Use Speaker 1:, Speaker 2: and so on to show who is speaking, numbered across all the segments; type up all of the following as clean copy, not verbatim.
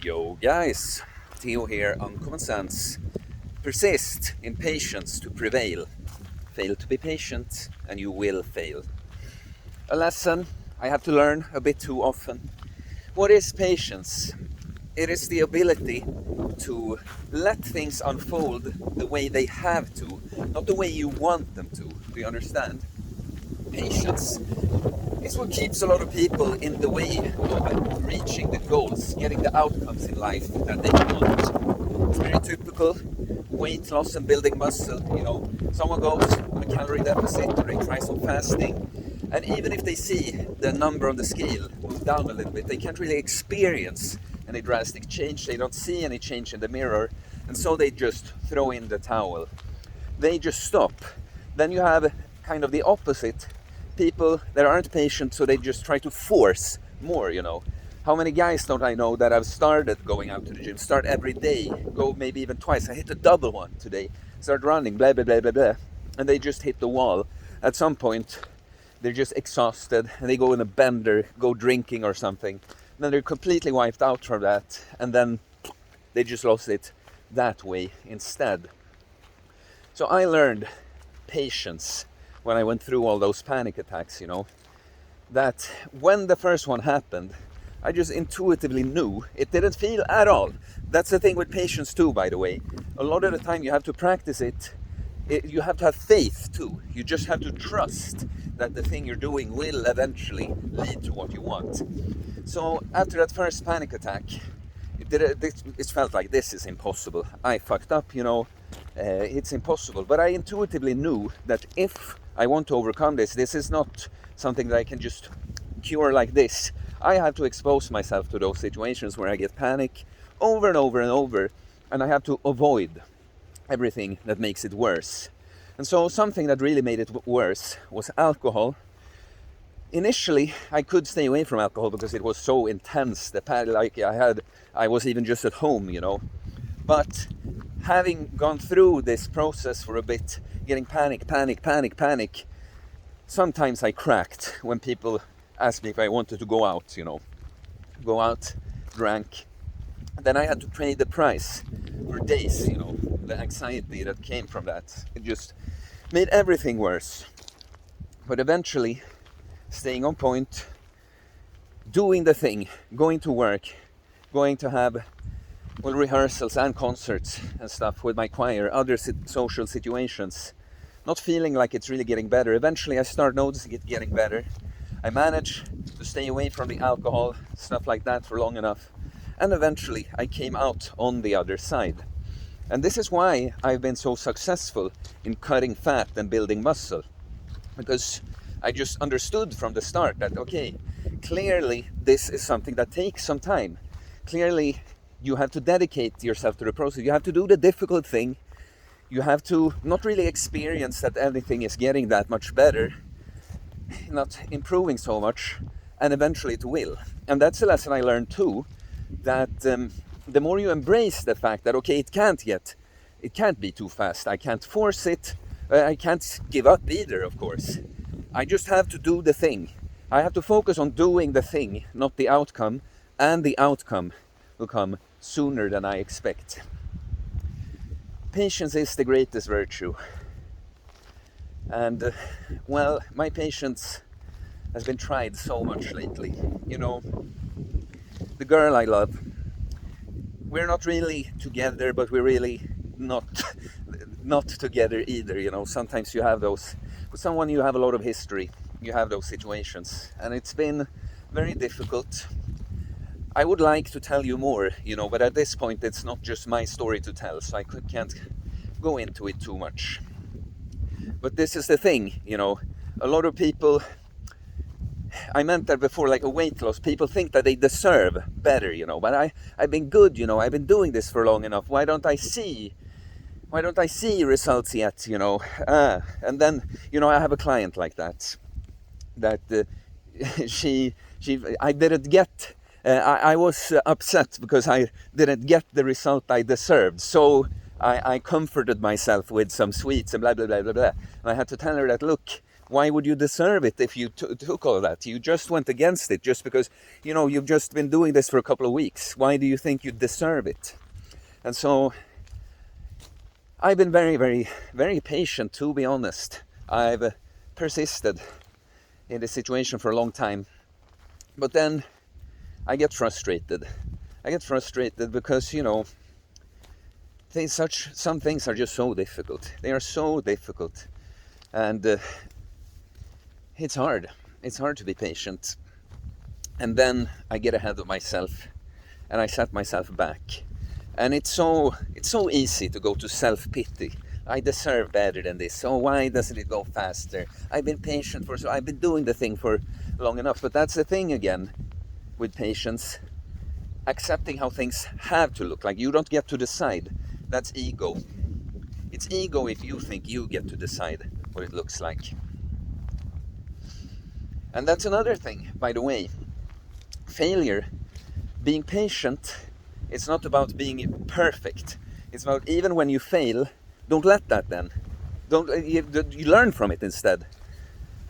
Speaker 1: Yo guys, Theo here on Common Sense. Persist in patience to prevail. Fail to be patient and you will fail. A lesson I have to learn a bit too often. What is patience? It is the ability to let things unfold the way they have to, not the way you want them to. Do you understand? Patience is what keeps a lot of people in the way of reaching the goals, getting the outcomes in life that they want. It's very typical. Weight loss and building muscle, someone goes on a calorie deficit or they try some fasting, and even if they see the number on the scale move down a little bit, they can't really experience any drastic change. They don't see any change in the mirror, and so they just throw in the towel. They just stop. Then you have kind of the opposite. People that aren't patient, so they just try to force more. How many guys don't I know that have started going out to the gym, start every day, go maybe even twice. I hit a double one today, start running, blah, blah, blah, blah, blah, and they just hit the wall. At some point, they're just exhausted, and they go in a bender, go drinking or something. And then they're completely wiped out from that, and then they just lost it that way instead. So I learned patience when I went through all those panic attacks, that when the first one happened, I just intuitively knew it didn't feel at all. That's the thing with patience too, by the way. A lot of the time you have to practice it. You have to have faith too. You just have to trust that the thing you're doing will eventually lead to what you want. So after that first panic attack, it felt like this is impossible. I fucked up, it's impossible. But I intuitively knew that if I want to overcome this is not something that I can just cure like this. I have to expose myself to those situations where I get panic over and over and over, and I have to avoid everything that makes it worse. And so something that really made it worse was alcohol. Initially, I could stay away from alcohol because it was so intense. The panic I was even just at home, But having gone through this process for a bit, getting panic, sometimes I cracked when people asked me if I wanted to go out, go out, drank. Then I had to pay the price for days, the anxiety that came from that. It just made everything worse. But eventually, staying on point, doing the thing, going to work, going to have rehearsals and concerts and stuff with my choir, other social situations, not feeling like it's really getting better. Eventually I start noticing it getting better. I manage to stay away from the alcohol, stuff like that for long enough, and eventually I came out on the other side. And this is why I've been so successful in cutting fat and building muscle, because I just understood from the start that, okay, clearly this is something that takes some time. Clearly you have to dedicate yourself to the process. You have to do the difficult thing. You have to not really experience that everything is getting that much better, not improving so much, and eventually it will. And that's a lesson I learned too, that the more you embrace the fact that, okay, it can't be too fast. I can't force it. I can't give up either, of course. I just have to do the thing. I have to focus on doing the thing, not the outcome, and the outcome will come sooner than I expect. Patience is the greatest virtue. And, my patience has been tried so much lately. The girl I love, we're not really together, but we're really not together either. Sometimes you have those, with someone you have a lot of history, you have those situations, and it's been very difficult. I would like to tell you more, but at this point it's not just my story to tell, so I can't go into it too much. But this is the thing, a lot of people, I meant that before, like a weight loss, people think that they deserve better, but I've been good, I've been doing this for long enough. Why don't I see results yet, and then, I have a client like that I didn't get, I was upset because I didn't get the result I deserved. So I comforted myself with some sweets and blah, blah, blah, blah, blah. And I had to tell her that, look, Why would you deserve it if you took all that? You just went against it just because, you know, you've just been doing this for a couple of weeks. Why do you think you deserve it? And so I've been very, very, very patient, to be honest. I've persisted in this situation for a long time. But then I get frustrated. I get frustrated because, you know, some things are just so difficult. They are so difficult. And it's hard. It's hard to be patient. And then I get ahead of myself and I set myself back. And it's so easy to go to self-pity. I deserve better than this. So why doesn't it go faster? I've been patient so I've been doing the thing for long enough. But that's the thing again with patience. Accepting how things have to look like. You don't get to decide. That's ego. It's ego if you think you get to decide what it looks like. And that's another thing, by the way. Failure, being patient, it's not about being perfect. It's about even when you fail, don't let that then. You learn from it instead.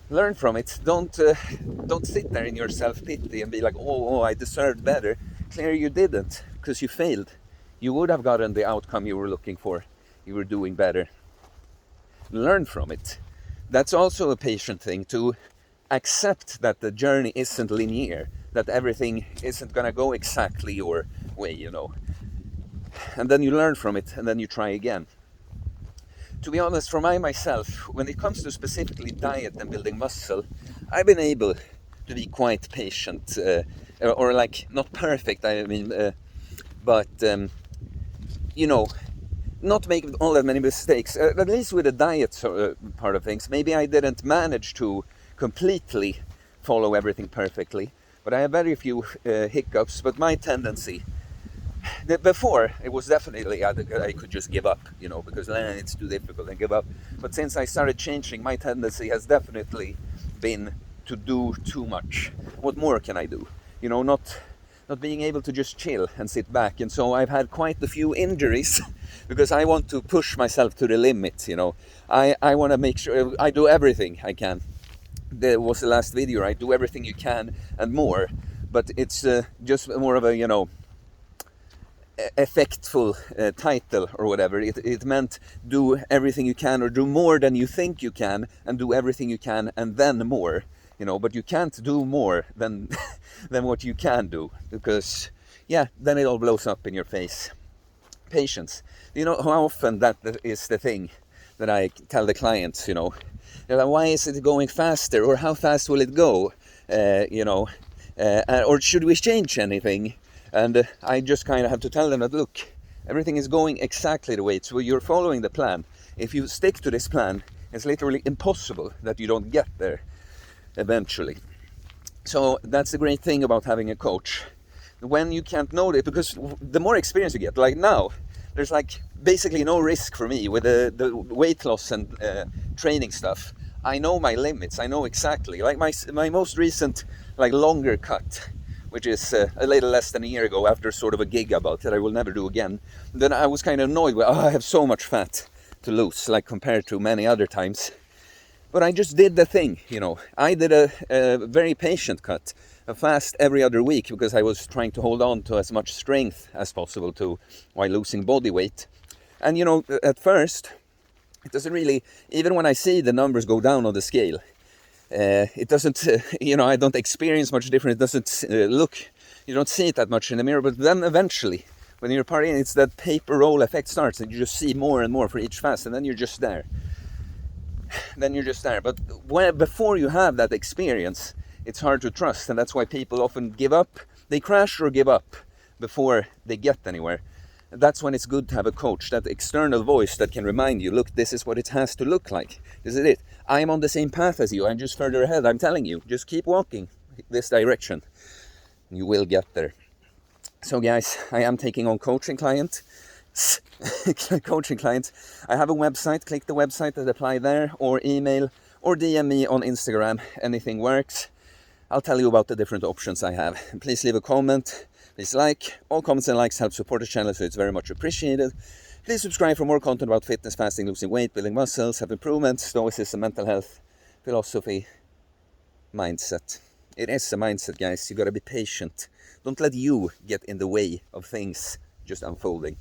Speaker 1: Learn from it. Don't sit there in your self-pity and be like, oh, I deserved better. Clearly you didn't, because you failed. You would have gotten the outcome you were looking for. You were doing better. Learn from it. That's also a patient thing, to accept that the journey isn't linear, that everything isn't going to go exactly your way, you know. And then you learn from it, and then you try again. To be honest, for myself, when it comes to specifically diet and building muscle, I've been able to be quite patient, or like not perfect, I mean, but you know, not make all that many mistakes. At least with the diet part of things, maybe I didn't manage to completely follow everything perfectly, but I have very few hiccups. But my tendency, before, it was definitely I could just give up, you know, because it's too difficult and give up. But since I started changing, my tendency has definitely been to do too much. What more can I do? You know, not being able to just chill and sit back. And so I've had quite a few injuries because I want to push myself to the limit, you know. I want to make sure I do everything I can. There was the last video, right? Do everything you can and more. But it's just more of a, you know, effectful title or whatever. It meant do everything you can, or do more than you think you can, and do everything you can and then more, you know. But you can't do more than than what you can do, because yeah, then it all blows up in your face. Patience. You know how often that is the thing that I tell the clients, you know. They're like, why is it going faster, or how fast will it go, you know, or should we change anything? And I just kind of have to tell them that, look, everything is going exactly the way it's. You're following the plan. If you stick to this plan, it's literally impossible that you don't get there eventually. So that's the great thing about having a coach. When you can't know it, because the more experience you get, like now, there's like basically no risk for me with the weight loss and training stuff. I know my limits. I know exactly. Like my most recent, like longer cut, which is a little less than a year ago, after sort of a gig about it I will never do again. Then I was kind of annoyed with, I have so much fat to lose, like compared to many other times. But I just did the thing, you know. I did a very patient cut, a fast every other week, because I was trying to hold on to as much strength as possible while losing body weight. And you know, at first, it doesn't really, even when I see the numbers go down on the scale, it doesn't, you know, I don't experience much difference. It doesn't look, you don't see it that much in the mirror. But then eventually, when you're partying, it's that paper roll effect starts, and you just see more and more for each fast, and then you're just there. But before you have that experience, it's hard to trust, and that's why people often give up. They crash or give up before they get anywhere. That's when it's good to have a coach, that external voice that can remind you, look, this is what it has to look like. This is it. I'm on the same path as you. I'm just further ahead. I'm telling you, just keep walking this direction. You will get there. So guys, I am taking on coaching clients. I have a website. Click the website and apply there, or email or DM me on Instagram. Anything works. I'll tell you about the different options I have. Please leave a comment. Please like. All comments and likes help support the channel, so it's very much appreciated. Please subscribe for more content about fitness, fasting, losing weight, building muscles, self-improvement, stoicism, mental health, philosophy, mindset. It is a mindset, guys. You gotta be patient. Don't let you get in the way of things just unfolding.